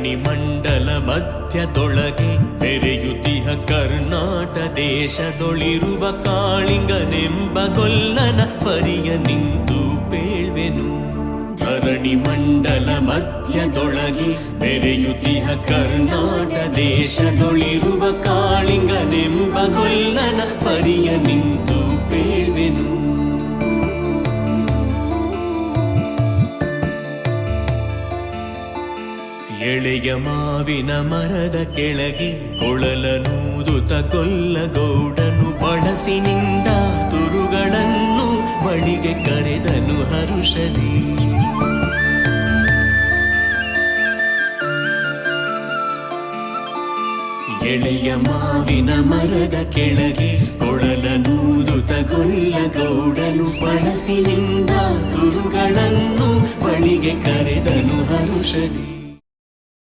ಧರಣಿ ಮಂಡಲ ಮಧ್ಯದೊಳಗೆ ಬೆರೆಯುತಿಹ ಕರ್ನಾಟ ದೇಶದೊಳಿರುವ ಕಾಳಿಂಗನೆಂಬ ಗೊಲ್ಲನ ಪರಿಯ ನಿಂತು ಪೇಳ್ವೆನು. ಧರಣಿ ಮಂಡಲ ಮಧ್ಯದೊಳಗೆ ಬೆರೆಯುತಿಹ ಕರ್ನಾಟ ದೇಶದೊಳಿರುವ ಕಾಳಿಂಗನೆಂಬ ಗೊಲ್ಲನ ಪರಿಯ ನಿಂತು ಪೇಳ್ವೆನು. ಎಳೆಯ ಮಾವಿನ ಮರದ ಕೆಳಗೆ ಕೊಳಲನೂದುತ ಗೊಲ್ಲಗೌಡನು ಬಳಸಿನಿಂದ ತುರುಗಳನ್ನು ಬಳಿಗೆ ಕರೆದನು ಹರುಷದಿ. ಎಳೆಯ ಮಾವಿನ ಮರದ ಕೆಳಗೆ ಕೊಳಲನೂದುತ ಗೊಲ್ಲಗೌಡನು ಬಳಸಿನಿಂದ ತುರುಗಳನ್ನು ಬಳಿಗೆ ಕರೆದನು ಹರುಷದಿ.